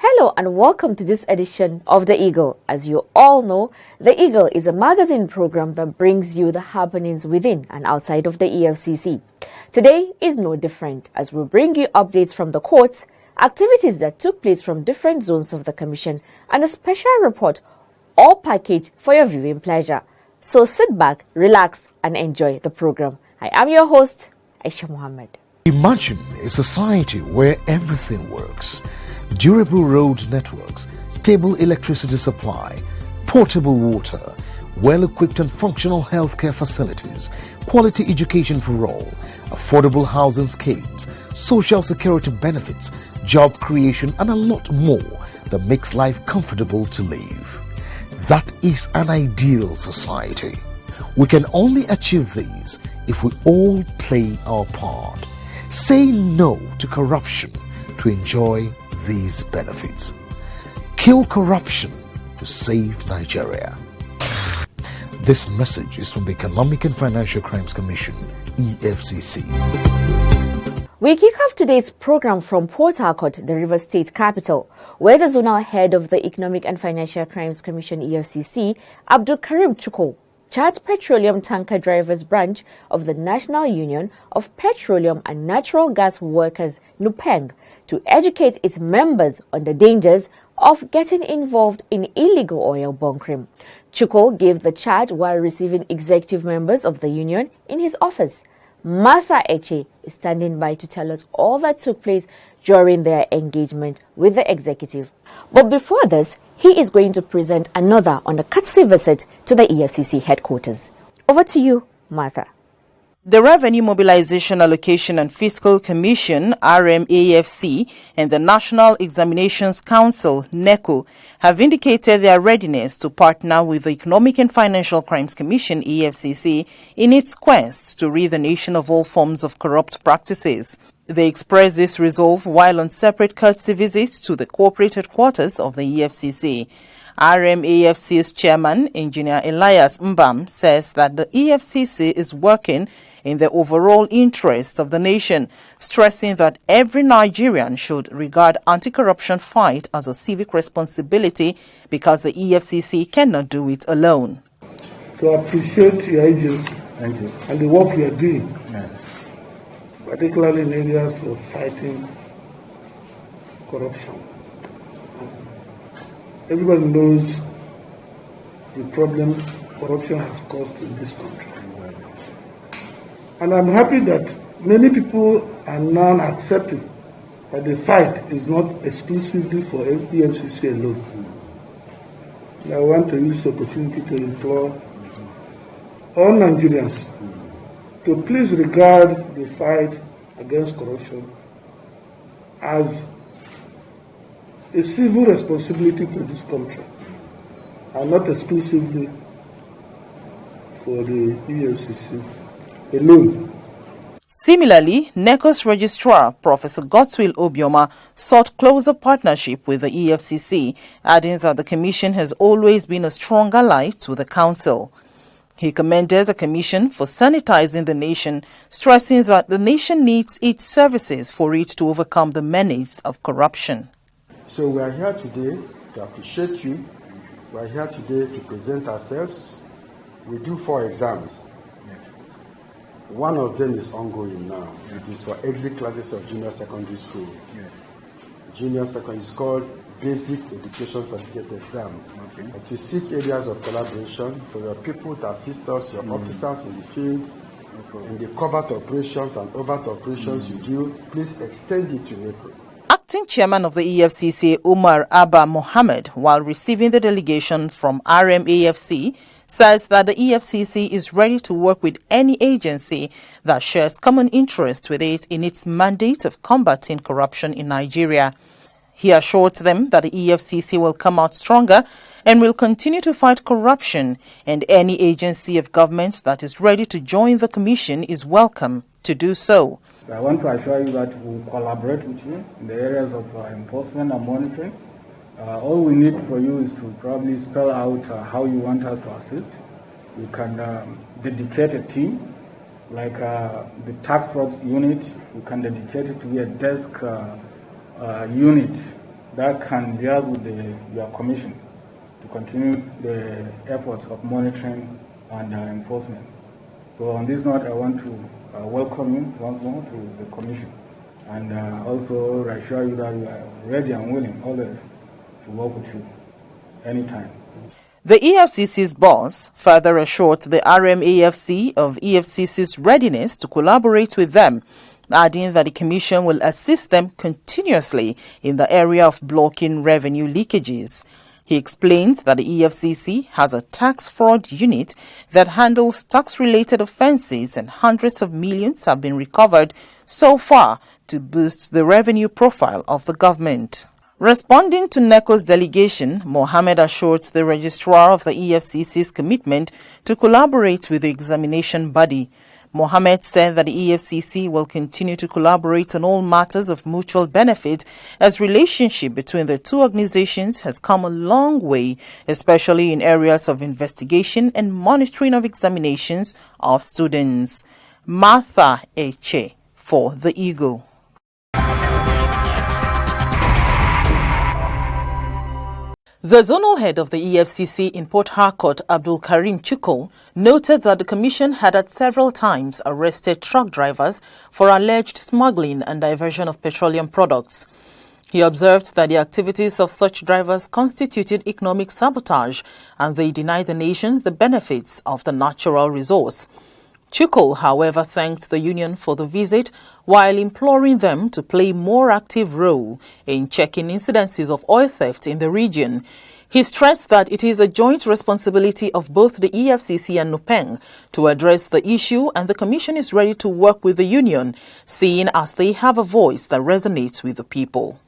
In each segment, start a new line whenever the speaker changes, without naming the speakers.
Hello and welcome to this edition of The Eagle. As you all know, The Eagle is a magazine program that brings you the happenings within and outside of the EFCC. Today is no different as we bring you updates from the courts, activities that took place from different zones of the Commission, and a special report, all packaged for your viewing pleasure. So sit back, relax, and enjoy the program. I am your host, Aisha Mohammed.
Imagine a society where everything works. Durable road networks, stable electricity supply, portable water, well-equipped and functional healthcare facilities, quality education for all, affordable housing schemes, social security benefits, job creation, and a lot more that makes life comfortable to live. That is an ideal society. We can only achieve these if we all play our part. Say no to corruption to enjoy these benefits. Kill corruption to save Nigeria. This message is from the Economic and Financial Crimes Commission, EFCC.
We kick off today's program from Port Harcourt, the Rivers State capital, where the zonal head of the Economic and Financial Crimes Commission, EFCC, Abdul Karim Chuko, charged Petroleum Tanker Drivers Branch of the National Union of Petroleum and Natural Gas Workers, NUPENG, to educate its members on the dangers of getting involved in illegal oil bunkering. Chuko gave the charge while receiving executive members of the union in his office. Martha Eche is standing by to tell us all that took place during their engagement with the executive. But before this, he is going to present another on a courtesy visit to the EFCC headquarters. Over to you, Martha.
The Revenue Mobilization Allocation and Fiscal Commission, RMAFC, and the National Examinations Council, NECO, have indicated their readiness to partner with the Economic and Financial Crimes Commission, EFCC, in its quest to rid the nation of all forms of corrupt practices. They expressed this resolve while on separate courtesy visits to the corporate headquarters of the EFCC. RMAFC's chairman, Engineer Elias Mbam, says that the EFCC is working in the overall interest of the nation, stressing that every Nigerian should regard anti-corruption fight as a civic responsibility because the EFCC cannot do it alone.
To appreciate your agency and the work you are doing, particularly in areas of fighting corruption. Everybody knows the problem corruption has caused in this country. And I'm happy that many people are now accepting that the fight is not exclusively for EFCC alone. And I want to use the opportunity to implore all Nigerians to please regard the fight against corruption as a civil responsibility to this country and not exclusively for the EFCC alone.
Similarly, NECO's registrar, Professor Godswill Obioma, sought closer partnership with the EFCC, adding that the Commission has always been a strong ally to the Council. He commended the Commission for sanitizing the nation, stressing that the nation needs its services for it to overcome the menace of corruption.
So we are here today to appreciate you. We are here today to present ourselves. We do 4 exams. One of them is ongoing now. It is for exit classes of junior secondary school. Junior secondary is called Basic Education Certificate Exam. And to seek areas of collaboration for your people to assist us, your officers in the field, in the covert operations and overt operations you do, please extend it to NECO.
Acting Chairman of the EFCC, Umar Abba Mohammed, while receiving the delegation from RMAFC, says that the EFCC is ready to work with any agency that shares common interest with it in its mandate of combating corruption in Nigeria. He assured them that the EFCC will come out stronger and will continue to fight corruption, and any agency of government that is ready to join the commission is welcome to do so.
I want to assure you that we will collaborate with you in the areas of enforcement and monitoring. All we need for you is to probably spell out how you want us to assist. We can dedicate a team, like the tax fraud unit. We can dedicate it to be a desk unit that can deal with your commission to continue the efforts of monitoring and enforcement. So on this note, I want to welcome you once more to the commission, and also assure you that we are ready and willing always to work with you anytime.
The EFCC's boss further assured the RMAFC of EFCC's readiness to collaborate with them, adding that the Commission will assist them continuously in the area of blocking revenue leakages. He explained that the EFCC has a tax fraud unit that handles tax-related offences, and hundreds of millions have been recovered so far to boost the revenue profile of the government. Responding to NECO's delegation, Mohammed assured the registrar of the EFCC's commitment to collaborate with the examination body. Mohammed said that the EFCC will continue to collaborate on all matters of mutual benefit, as relationship between the two organizations has come a long way, especially in areas of investigation and monitoring of examinations of students. Martha Eche for The Eagle. The zonal head of the EFCC in Port Harcourt, Abdul Karim Chukwu, noted that the Commission had at several times arrested truck drivers for alleged smuggling and diversion of petroleum products. He observed that the activities of such drivers constituted economic sabotage, and they denied the nation the benefits of the natural resource. Chukwu, however, thanked the union for the visit, while imploring them to play a more active role in checking incidences of oil theft in the region. He stressed that it is a joint responsibility of both the EFCC and NUPENG to address the issue, and the Commission is ready to work with the union, seeing as they have a voice that resonates with the people.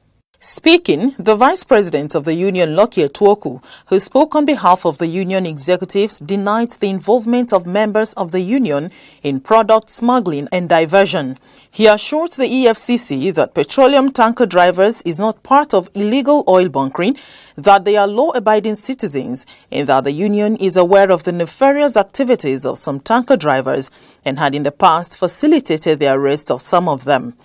Speaking, the Vice President of the Union, Lokie Tuoku, who spoke on behalf of the Union executives, denied the involvement of members of the Union in product smuggling and diversion. He assured the EFCC that petroleum tanker drivers is not part of illegal oil bunkering, that they are law-abiding citizens, and that the Union is aware of the nefarious activities of some tanker drivers and had in the past facilitated the arrest of some of them.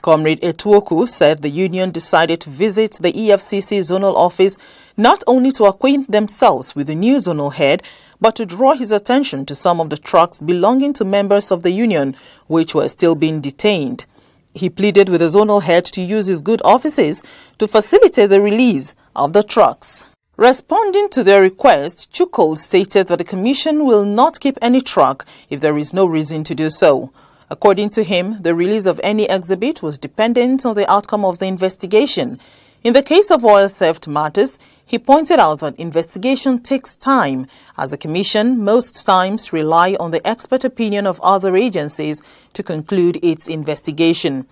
Comrade Etuoku said the union decided to visit the EFCC zonal office not only to acquaint themselves with the new zonal head, but to draw his attention to some of the trucks belonging to members of the union which were still being detained. He pleaded with the zonal head to use his good offices to facilitate the release of the trucks. Responding to their request, Chukwu stated that the Commission will not keep any truck if there is no reason to do so. According to him, the release of any exhibit was dependent on the outcome of the investigation. In the case of oil theft matters, he pointed out that investigation takes time, as the Commission most times rely on the expert opinion of other agencies to conclude its investigation.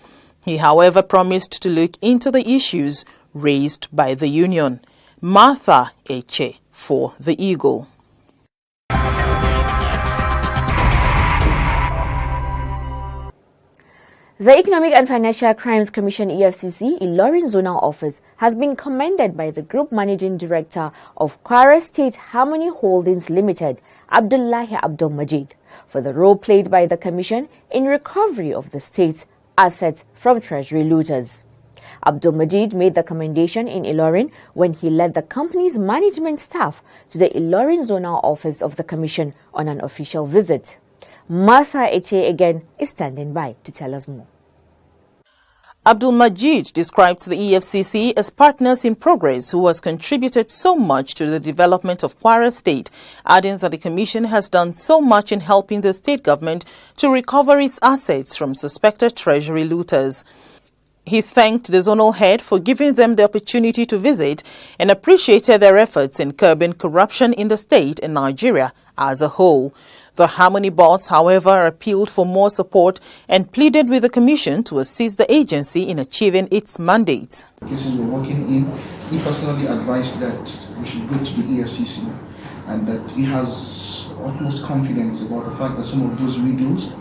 He, however, promised to look into the issues raised by the union. Martha Eche for The Eagle.
The Economic and Financial Crimes Commission EFCC Ilorin Zonal Office has been commended by the Group Managing Director of Kwara State Harmony Holdings Limited, Abdullahi Abdul Majid, for the role played by the Commission in recovery of the state's assets from treasury looters. Abdul Majid made the commendation in Ilorin when he led the company's management staff to the Ilorin Zonal Office of the Commission on an official visit. Martha Eche again is standing by to tell us more.
Abdul Majid described the EFCC as partners in progress who has contributed so much to the development of Kwara State, adding that the Commission has done so much in helping the state government to recover its assets from suspected treasury looters. He thanked the zonal head for giving them the opportunity to visit and appreciated their efforts in curbing corruption in the state and Nigeria as a whole. The Harmony boss, however, appealed for more support and pleaded with the Commission to assist the agency in achieving its mandate.
The cases we're working in, he personally advised that we should go to the EFCC and that he has utmost confidence about the fact that some of those riddles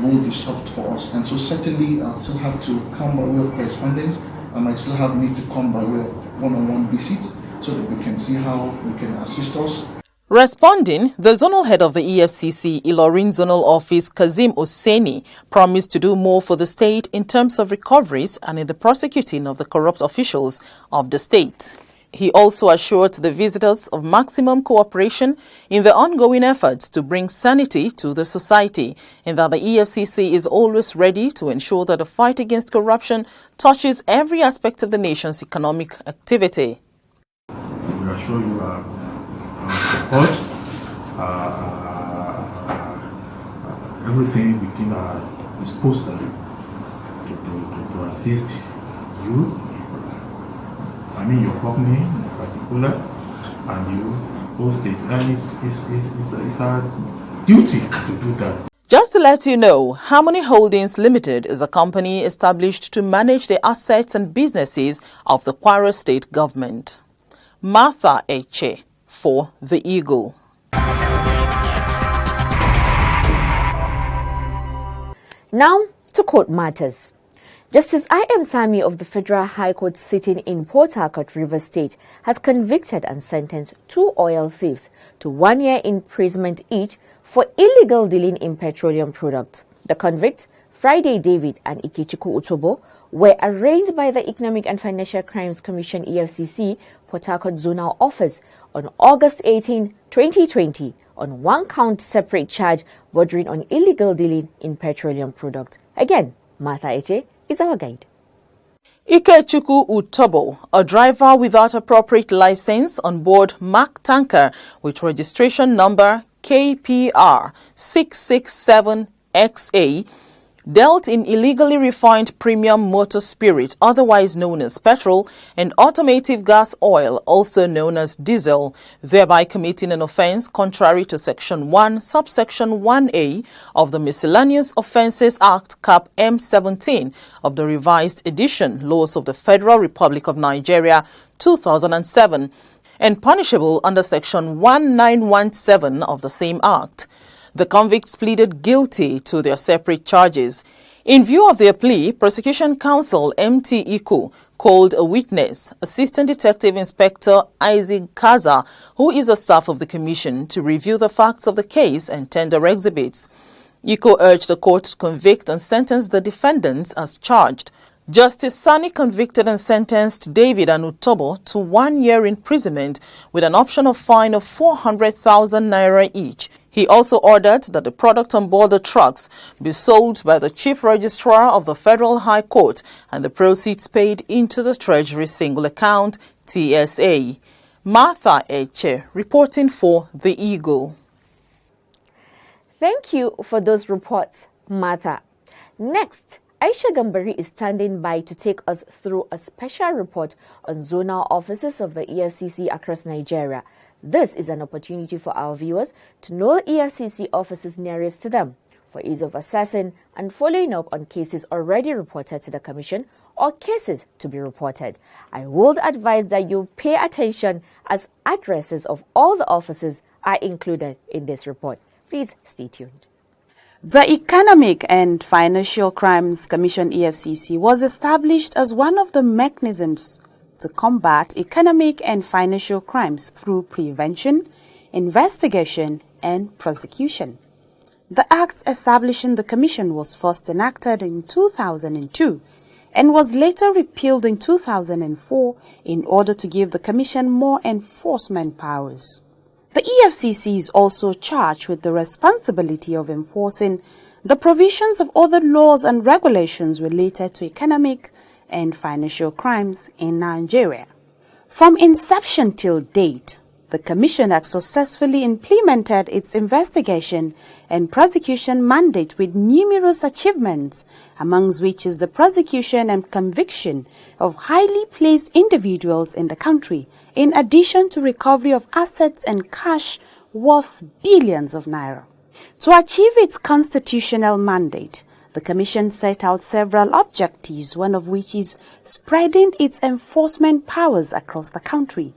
will be solved for us. And so certainly I'll still have to come by way of correspondence. I might still have need to come by way of one-on-one visit so that we can see how we can assist us.
Responding, the zonal head of the EFCC, Ilorin Zonal Office, Kazim Oseni, promised to do more for the state in terms of recoveries and in the prosecuting of the corrupt officials of the state. He also assured the visitors of maximum cooperation in the ongoing efforts to bring sanity to the society and that the EFCC is always ready to ensure that the fight against corruption touches every aspect of the nation's economic activity.
We assure you our support, everything within our disposal to assist you, your company in particular, and you, whole state. And it's our duty to do that.
Just to let you know, Harmony Holdings Limited is a company established to manage the assets and businesses of the Kwara State government. Martha Eche for The Eagle.
Now to court matters. Justice I.M. Sami of the Federal High Court sitting in Port Harcourt, Rivers State, has convicted and sentenced 2 oil thieves to 1 year imprisonment each for illegal dealing in petroleum products. The convicts, Friday David and Ikechukwu Utobo, were arraigned by the Economic and Financial Crimes Commission EFCC Port Harcourt Zonal Office on August 18, 2020 on 1-count separate charge bordering on illegal dealing in petroleum products. Again, Martha Eche is our guide.
Ikechukwu Utobo, a driver without appropriate license on board Mack tanker with registration number KPR 667XA, dealt in illegally refined premium motor spirit, otherwise known as petrol, and automotive gas oil, also known as diesel, thereby committing an offence contrary to Section 1, subsection 1A of the Miscellaneous Offences Act, Cap M17 of the revised edition laws of the Federal Republic of Nigeria, 2007, and punishable under Section 1917 of the same Act. The convicts pleaded guilty to their separate charges. In view of their plea, Prosecution Counsel MT Iko called a witness, Assistant Detective Inspector Isaac Kaza, who is a staff of the Commission, to review the facts of the case and tender exhibits. Iko urged the court to convict and sentence the defendants as charged. Justice Sani convicted and sentenced David and Utobo to 1 year imprisonment with an option of fine of 400,000 naira each. He also ordered that the product on board the trucks be sold by the Chief Registrar of the Federal High Court and the proceeds paid into the Treasury Single Account, TSA. Martha Eche, reporting for The Eagle.
Thank you for those reports, Martha. Next, Aisha Gambari is standing by to take us through a special report on zonal offices of the EFCC across Nigeria. This is an opportunity for our viewers to know EFCC offices nearest to them for ease of assessing and following up on cases already reported to the Commission or cases to be reported. I would advise that you pay attention as addresses of all the offices are included in this report. Please stay tuned.
The Economic and Financial Crimes Commission EFCC was established as one of the mechanisms to combat economic and financial crimes through prevention, investigation, and prosecution. The act establishing the commission was first enacted in 2002 and was later repealed in 2004 in order to give the commission more enforcement powers. The EFCC is also charged with the responsibility of enforcing the provisions of other laws and regulations related to economic and financial crimes in Nigeria. From inception till date, the Commission has successfully implemented its investigation and prosecution mandate with numerous achievements, amongst which is the prosecution and conviction of highly placed individuals in the country, in addition to recovery of assets and cash worth billions of naira. To achieve its constitutional mandate, the Commission set out several objectives, one of which is spreading its enforcement powers across the country.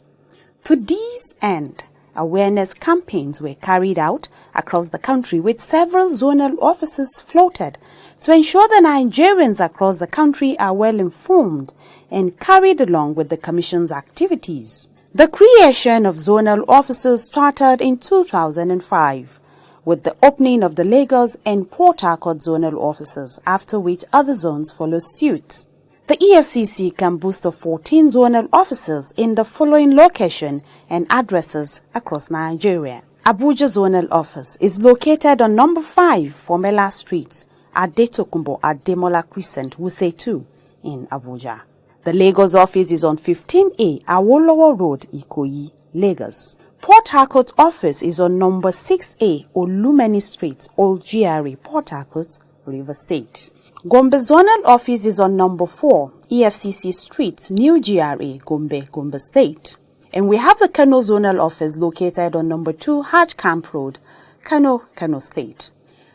To this end, awareness campaigns were carried out across the country with several zonal officers floated to ensure the Nigerians across the country are well informed and carried along with the Commission's activities. The creation of zonal officers started in 2005 with the opening of the Lagos and Port Harcourt zonal offices, after which other zones follow suit. The EFCC can boast of 14 zonal officers in the following location and addresses across Nigeria. Abuja Zonal Office is located on number 5 Formela Street, Adetokunbo Ademola Crescent, Wuse 2 in Abuja. The Lagos office is on 15A Awolowo Road, Ikoyi, Lagos. Port Harcourt office is on number 6A Olumeni Street, Old GRA, Port Harcourt, River State. Gombe Zonal Office is on number 4, EFCC Street, New GRA, Gombe State. And we have the Kano Zonal Office located on number 2, Hajj Camp Road, Kano State.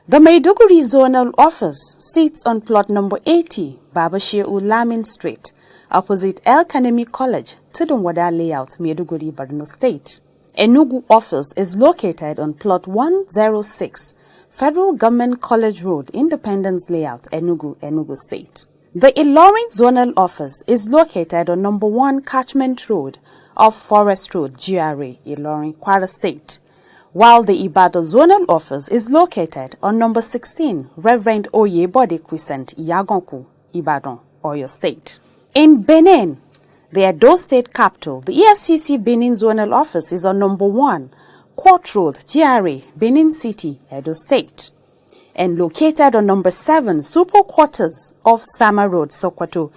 The Maiduguri Zonal Office sits on plot number 80, Babashir Lamin Street, opposite El Kanemi College, Tudunwada Layout, Maiduguri, Borno State. Enugu Office is located on plot 106, Federal Government College Road, Independence Layout, Enugu State. The Ilorin Zonal Office is located on number 1 Catchment Road off Forest Road, GRA, Ilorin, Kwara State, while the Ibadan Zonal Office is located on number 16 Reverend Oyebode Crescent, Yagonku, Ibadan, Oyo State. In Benin, the Edo State capital, the EFCC Benin Zonal Office is on number 1 Court Road, GRA, Benin City, Edo State, and located on number 7 Super Quarters off Sama Road, Sokoto,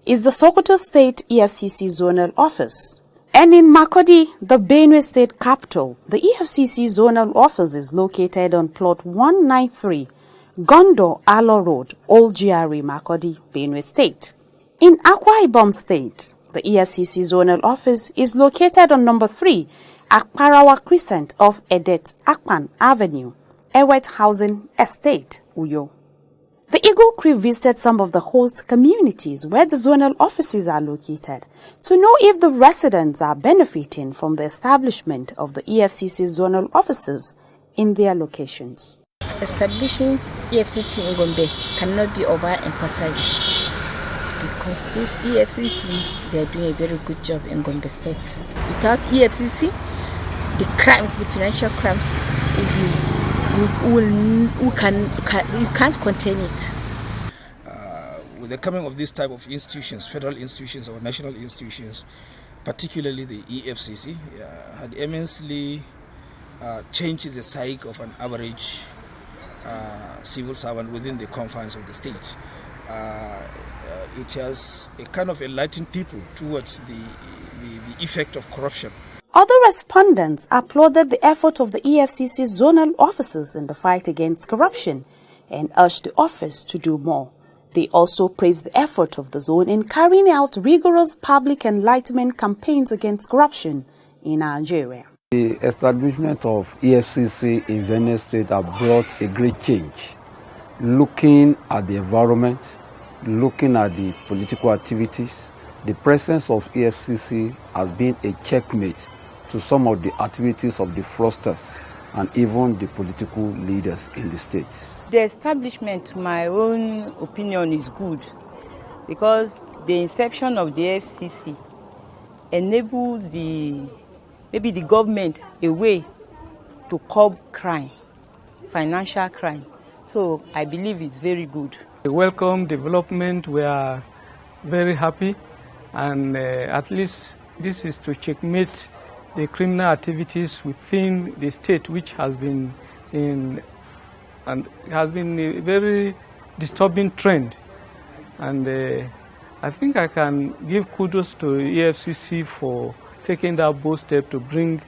is the Sokoto State EFCC Zonal Office. And in Makurdi, the Benue State capital, the EFCC Zonal Office is located on plot 193 Gondo Alo Road, Old GRA, Makurdi, Benue State. In Akwa Ibom State, the EFCC Zonal Office is located on number 3 Akparawa Crescent off Edet Akpan Avenue, Ewet Housing Estate, Uyo. The Eagle Crew visited some of the host communities where the zonal offices are located to know if the residents are benefiting from the establishment of the EFCC zonal offices in their locations.
Establishing EFCC in Gombe cannot be overemphasized because this EFCC, they are doing a very good job in Gombe State. Without EFCC, the crimes, the financial crimes, you can't contain it.
With the coming of this type of institutions, federal institutions or national institutions, particularly the EFCC, had immensely changed the psyche of an average civil servant within the confines of the state. It has a kind of enlightened people towards the effect of corruption.
Other respondents applauded the effort of the EFCC zonal officers in the fight against corruption and urged the office to do more. They also praised the effort of the zone in carrying out rigorous public enlightenment campaigns against corruption in Nigeria.
The establishment of EFCC in Benue State has brought a great change. Looking at the environment, looking at the political activities, the presence of EFCC has been a checkmate to some of the activities of the fraudsters and even the political leaders in the state.
The establishment, my own opinion, is good because the inception of the FCC enables maybe the government a way to curb crime, financial crime. So I believe it's very good.
The welcome development, we are very happy, and at least this is to checkmate the criminal activities within the state, which has been a very disturbing trend. And I think I can give kudos to EFCC for taking that bold step to bring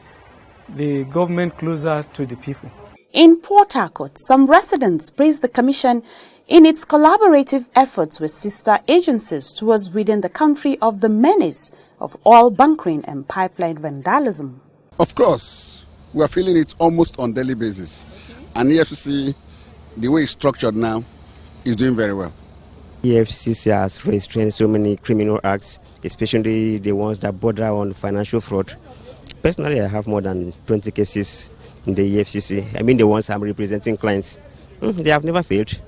the government closer to the people.
In Port Harcourt, some residents praised the Commission in its collaborative efforts with sister agencies towards ridding the country of the menace of oil bunkering and pipeline vandalism.
Of course, we are feeling it almost on a daily basis. And EFCC, the way it's structured now, is doing very well.
EFCC has restrained so many criminal acts, especially the ones that border on financial fraud. Personally, I have more than 20 cases in the EFCC. I mean the ones I'm representing clients. They have never failed.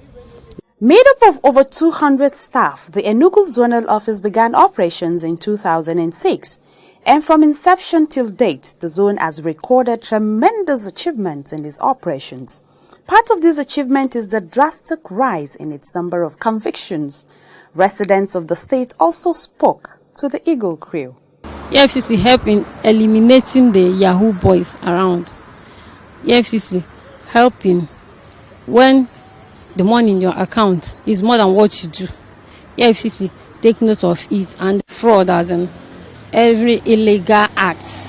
Made up of over 200 staff, the Enugu Zonal Office began operations in 2006. And from inception till date, the zone has recorded tremendous achievements in its operations. Part of this achievement is the drastic rise in its number of convictions. Residents of the state also spoke to the Eagle crew.
EFCC help in eliminating the Yahoo boys around. EFCC helping when the money in your account is more than what you do. EFCC take note of it and fraud as in every illegal act.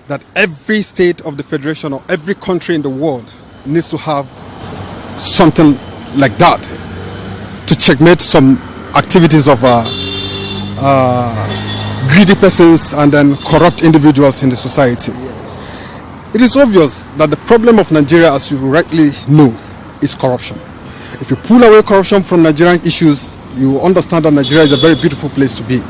That every state of the federation or every country in the world needs to have something like that to checkmate some activities of greedy persons and then corrupt individuals in the society. It is obvious that the problem of Nigeria, as you rightly know, is corruption. If you pull away corruption from Nigerian issues, you understand that Nigeria is a very beautiful place to be.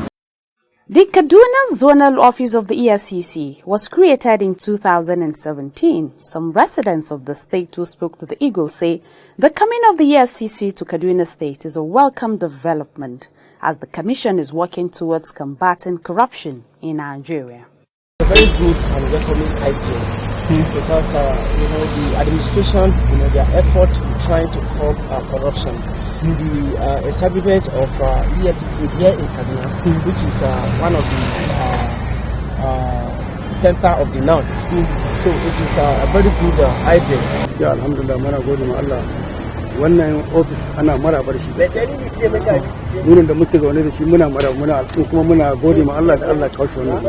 The Kaduna Zonal Office of the EFCC was created in 2017. Some residents of the state who spoke to the Eagle say the coming of the EFCC to Kaduna State is a welcome development as the Commission is working towards combating corruption in Nigeria.
A very good and welcoming item because the administration, their effort in trying to curb corruption. The establishment of EFCC here in Kaduna, which is one of the center of the north. So it is a very good idea.
Yeah, alhamdulillah, mana gode ma Allah. Wannan office ana maraba da shi. Nurin da muke zaune da shi muna maraba kuma muna gode ma Allah da Allah kawo shi wannan.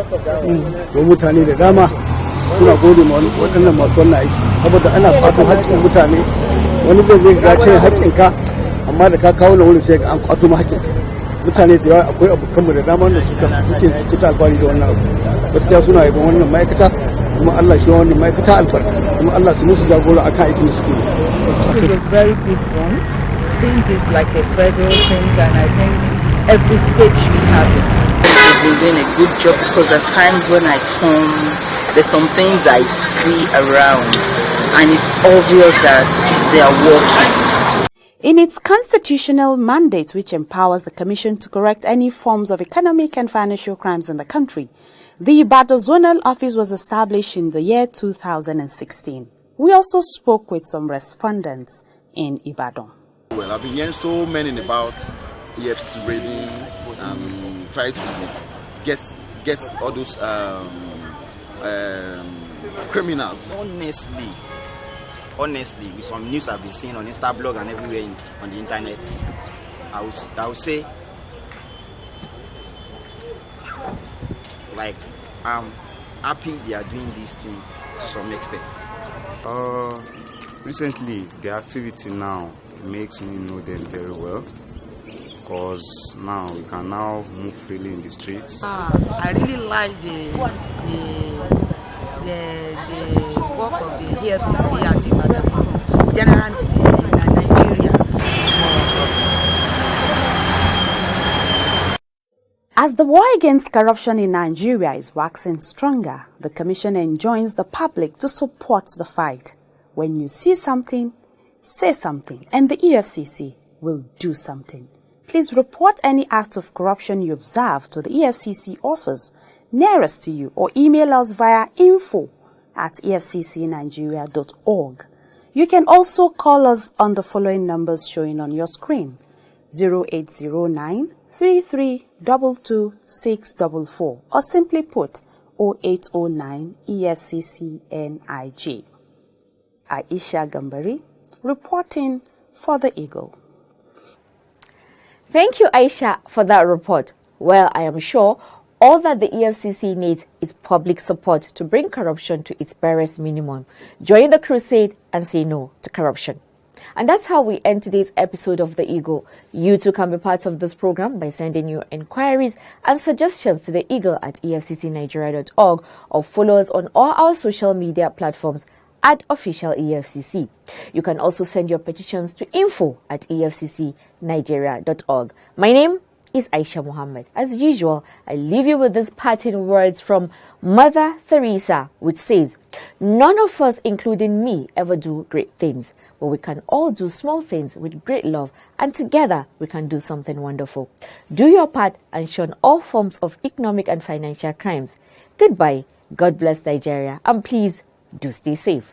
Don mutane da dama suna gode ma waɗannan masu wannan aiki saboda ana kwato haƙƙin mutane. Wani zai ga cin haƙƙinka amma da ka kawo na wurin sai an kwato ma haƙƙin mutane da yawa. Akwai abokanmu da dama da suke ta alfahari da wannan abu. Gaskiya suna yabon wannan ma'aikata kuma Allah shi wannan ma'aikata albarka kuma Allah su musu jagora akan aikin da suke yi.
It is a very good one since it's like a federal thing and I think every state should have it.
They've been doing a good job because at times when I come, there's some things I see around and it's obvious that they are working.
In its constitutional mandate, which empowers the Commission to correct any forms of economic and financial crimes in the country, the Ibadan Zonal Office was established in the year 2016. We also spoke with some respondents in Ibadan.
Well, I've been hearing so many about EFCC raiding and try to get all those criminals.
Honestly, with some news I've been seeing on Instablog and everywhere on the internet, I would say, like, I'm happy they are doing this thing to some extent.
Recently, the activity now makes me know them very well because now we can now move freely in the streets.
I really like the work of the EFCC at Ibadan from general Nigeria.
As the war against corruption in Nigeria is waxing stronger, the Commission enjoins the public to support the fight. When you see something, say something, and the EFCC will do something. Please report any act of corruption you observe to the EFCC office nearest to you or email us via info@efccnigeria.org. You can also call us on the following numbers showing on your screen: 0809 3322 or simply put 0809 EFCCNIG. Aisha Gambari reporting for the Eagle.
Thank you, Aisha, for that report. Well, I am sure all that the EFCC needs is public support to bring corruption to its barest minimum. Join the crusade and say no to corruption. And that's how we end today's episode of The Eagle. You too can be part of this program by sending your inquiries and suggestions to the Eagle at efccnigeria.org or follow us on all our social media platforms at official EFCC. You can also send your petitions to info@efccnigeria.org. My name is Aisha Muhammad. As usual, I leave you with these parting words from Mother Teresa, which says, "None of us, including me, ever do great things, but we can all do small things with great love, and together we can do something wonderful. Do your part and shun all forms of economic and financial crimes. Goodbye, God bless Nigeria, and please do stay safe."